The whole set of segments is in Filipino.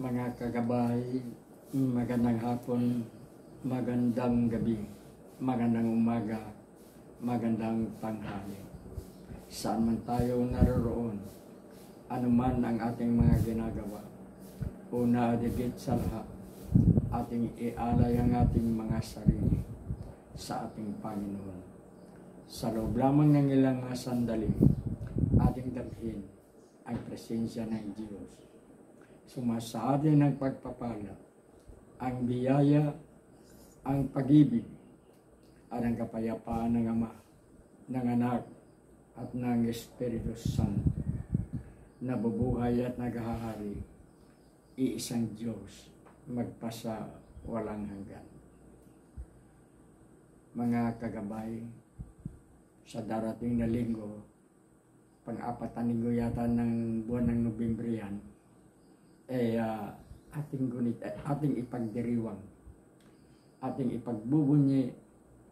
Mga kagabay, magandang hapon, magandang gabi, magandang umaga, magandang tanghali. Saan man tayo naroroon, anuman ang ating mga ginagawa, una digit sa lahat, ating ialay ang ating mga sarili sa ating Panginoon. Sa loob lamang ng ilang mga sandali, ating dalhin ang presensya ng Diyos. Sumasa atin ang pagpapala, ang biyaya, ang pag-ibig, at ang kapayapaan ng Ama, ng Anak, at ng Espiritu Santo, na bubuhay at naghahari, iisang Diyos, magpasa walang hanggan. Mga kagabay, sa darating na linggo, pang-apat na linggo yata ng buwan ng Nobyembre yan, ating ipagdiriwang, ating ipagbubunyi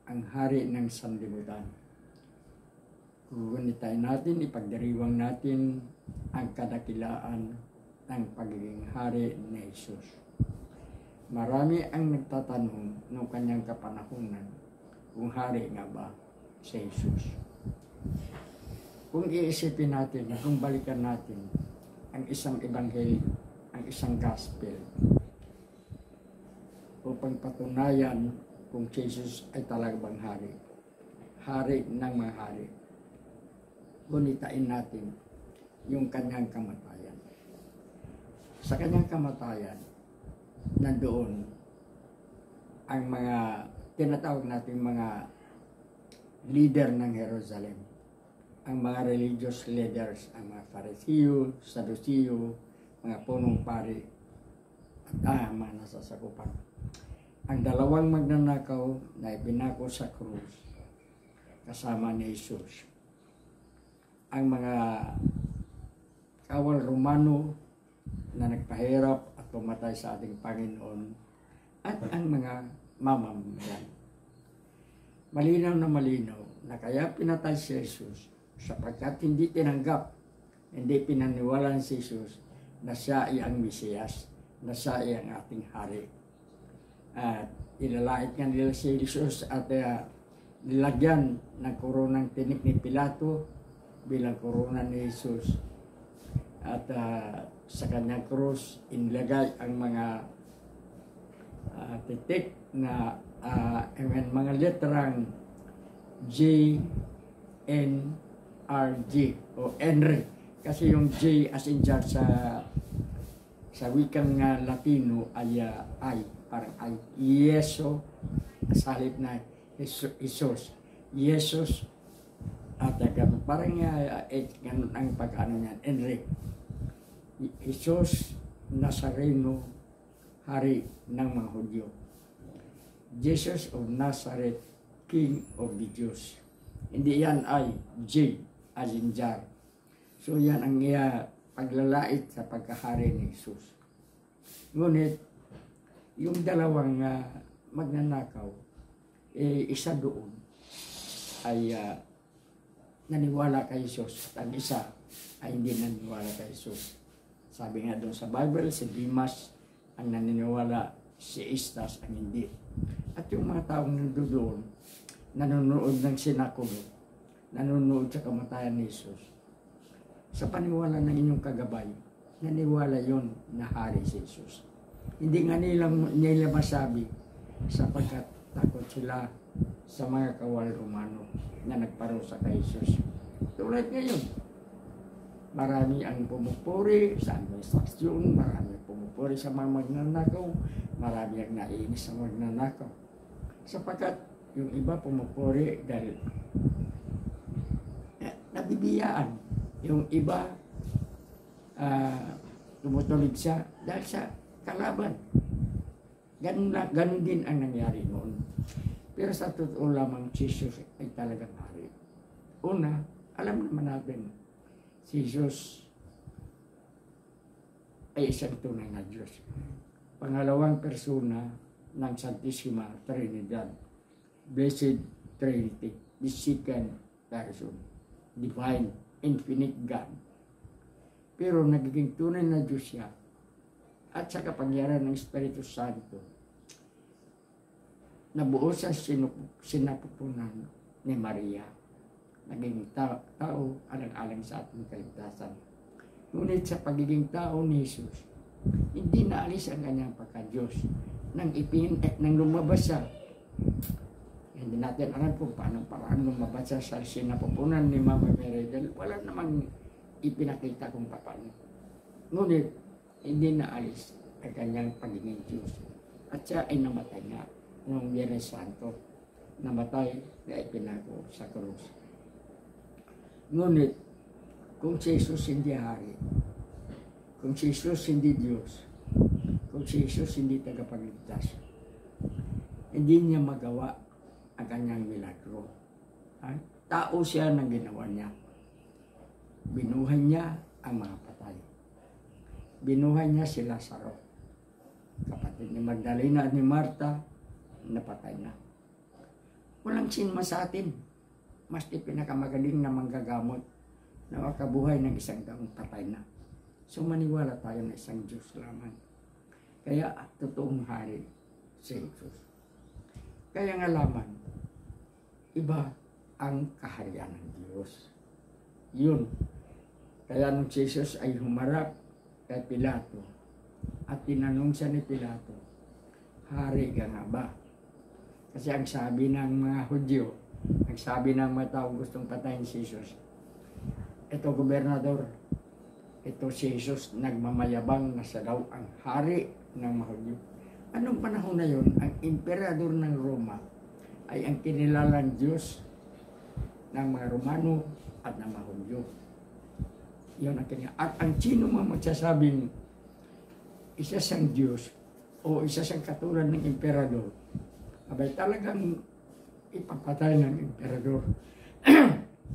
ang hari ng sanlibutan. Gunitain natin, ipagdiriwang natin ang kadakilaan ng pagiging hari ni Jesus. Marami ang nagtatanong noong kanyang kapanahunan kung hari nga ba si Jesus. Kung iisipin natin, kung balikan natin ang isang ebanghelyo, ang isang gospel, upang patunayan kung Jesus ay talagang hari, hari ng mga hari, gunitain natin yung kanyang kamatayan. Sa kanyang kamatayan, nandoon ang mga tinatawag natin mga leader ng Jerusalem, ang mga religious leaders, ang mga Fariseo, Saduceo, mga punong pari, at mga nasasakupan. Ang dalawang magnanakaw na ibinako sa krus kasama ni Jesus. Ang mga kawal Romano na nagpahirap at pumatay sa ating Panginoon, at ang mga mamamayan. Malinaw na kaya pinatay si Jesus sapagkat hindi tinanggap, hindi pinaniwalaan si Jesus na siya ay ang Mesiyas, na siya ay ang ating hari. At ilalait nga nila si Jesus at nilagyan ng koronang tinik ni Pilato bilang korona ni Jesus. At sa kanyang krus, inilagay ang mga titik na mga letrang J, N, R, G o Henry. Kasi yung J as in jar sa wikang Latino ay I, parang I. Yeso, sa halip na Jesus. Jesus, at parang ganun ang pag-ano niyan, Henry. Jesus Nazareno, hari ng mga Hudyo. Jesus of Nazareth, King of the Jews. Hindi yan ay J as in jar. So yan ang paglalait sa pagkahari ni Jesus. Ngunit, yung dalawang magnanakaw, isa doon ay naniwala kay Jesus. Ang isa ay hindi naniwala kay Jesus. Sabi nga doon sa Bible, si Dimas ang naniniwala, si Istas ang hindi. At yung mga taong nandoon, nanonood ng sinakulo, nanonood sa kamatayan ni Jesus, sa paniwala ng inyong kagabay, naniwala yon na hari si Jesus. Hindi nga nila masabi sapagkat takot sila sa mga kawal Romano na nagparusa kay Jesus. Tulad ngayon, marami ang pumupuri sa administrasyon, marami ang pumupuri sa mga magnanakaw, marami ang naiinis sa magnanakaw. Sapagkat yung iba pumupuri dahil nabibiyaan. Yung iba tumutulig siya dahil sa kalaban. Ganun din ang nangyari noon. Pero sa totoo lamang, Jesus ay talagang hari. Una, alam naman natin, si Jesus ay isang tunay na Diyos. Pangalawang persona ng Santissima Trinidad, Blessed Trinity, the second person, divine, infinite God. Pero nagiging tunay na Diyos siya at sa kapangyarihan ng Espiritu Santo, nabuo sa sinapupunan ni Maria, naging tao alang-alang sa ating kaligtasan. Ngunit sa pagiging tao ni Jesus, hindi naalis ang kanyang pagka-Diyos. Nang lumabas siya, hindi natin alam kung paano paraan lumabas siya sa sinapupunan ni Mama Mary dahil wala namang ipinakita kung paano. Ngunit, hindi naalis ang kanyang pagiging Diyos. At siya ay namatay nga noong Biyernes Santo. Namatay na ipinako sa krus. Ngunit, kung si Jesus hindi hari, kung si Jesus hindi Diyos, kung si Jesus hindi tagapagligtas, hindi niya magawa ang kanyang milagro. Tao siya ng ginawa niya. Binuhay niya ang mga patay. Binuhay niya si Lazaro, kapatid ni Magdalena at ni Marta, napatay na. Walang sinma sa atin, maski pinakamagaling na manggagamot na makabuhay ng isang taong patay na. So maniwala tayo na isang Diyos lamang. Kaya totoong hari si Jesus. Kaya nga lamang, iba ang kaharian ng Diyos. Yun. Kaya nung Jesus ay humarap kay Pilato at tinanong siya ni Pilato, hari ka nga ba? Kasi ang sabi ng mga Hudyo, ang sabi ng mga tao gustong patayin si Jesus, ito gobernador, ito si Jesus nagmamayabang na siya daw ang hari ng mga Hudyo. Anong panahon na yun, ang emperador ng Roma ay ang kinilalang Diyos ng mga Romano at ng mga Hudyo. Yun ang kanya. At ang sino man magsasabing isa siyang Diyos o isa siyang katulad ng emperador, abay talagang ipapatay ng emperador.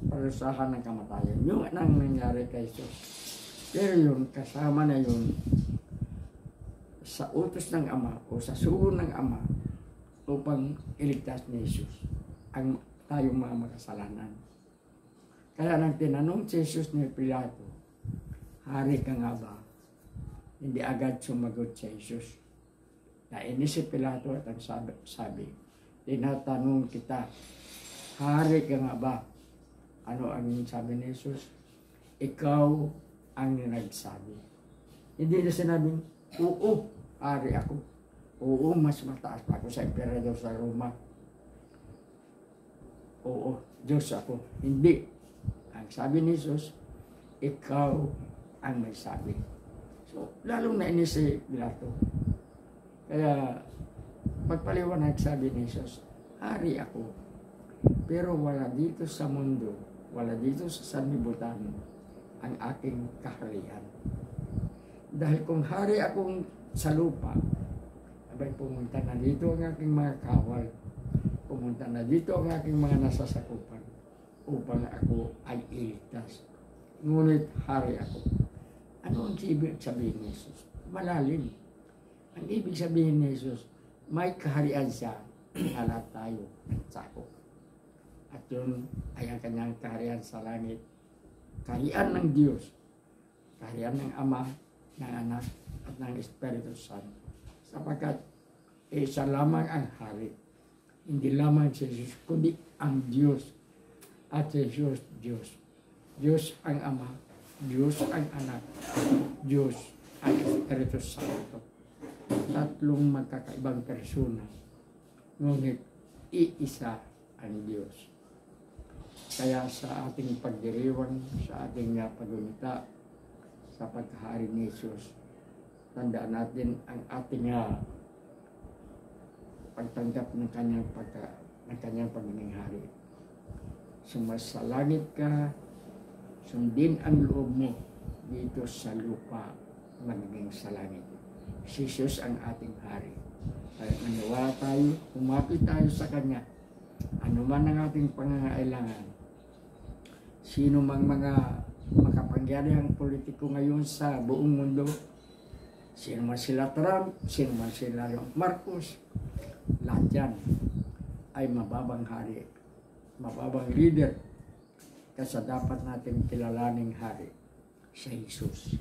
Parusahan ng kamatayan. Yung anong nangyari kay Jesus. Pero yun, kasama na yun sa utos ng Ama o sa sugo ng Ama upang iligtas ni Jesus ang tayong mga makasalanan. Kaya nang tinanong si Jesus ni Pilato, hari ka nga ba? Hindi agad sumagot si Jesus. Nainis si Pilato at ang sabi, tinatanong kita, hari ka nga ba? Ano ang sabi ni Jesus? Ikaw ang nagsabi. Hindi na sinabing, oo, hari ako. Oo, mas mataas pa ako sa emperador sa Roma. Oo, Diyos ako. Hindi. Ang sabi ni Jesus, ikaw ang may sabi. So, lalong nainis si Pilato. Kaya, pagpaliwanag sabi ni Jesus, hari ako. Pero wala dito sa mundo, wala dito sa sanlibutan ang aking kaharian. Dahil kung hari akong sa lupa, abay pumunta na dito ang aking mga kawal. Pumunta na dito ang aking mga nasasakupan upang ako ay iligtas. Ngunit hari ako. Ano ang ibig sabihin ni Jesus? Malalim. Ang ibig sabihin ni Jesus, may kaharian siya na lahat tayo nagsakop. At yun ay ang kanyang kaharian sa langit. Kaharian ng Diyos. Kaharian ng Ama, ng Anak, at ng Espiritu Santo. Sapagkat isa lamang ang hari. Hindi lamang si Jesus, kundi ang Diyos. At si Jesus, Diyos. Diyos ang Ama, Diyos ang Anak, Diyos ang Espiritu Santo. Tatlong magkakaibang persona. Ngunit iisa ang Diyos. Kaya sa ating pagdiriwang, sa ating pagunita, sa pagkahari ni Jesus, tandaan natin ang ating pagtanggap ng kanyang pagiging hari. Sumasalangit ka, sundin ang loob mo dito sa lupa, magiging sa langit. Si Jesus ang ating hari. Kaya maniwala tayo, umapit tayo sa Kanya. Ano man ang ating pangangailangan, sino mang mga makapangyarihang politiko ngayon sa buong mundo, sino man sila Trump, sino man sila Marcos, lahat yan ay mababang hari, mababang leader. Kasi dapat natin kilalaning hari, si Jesus.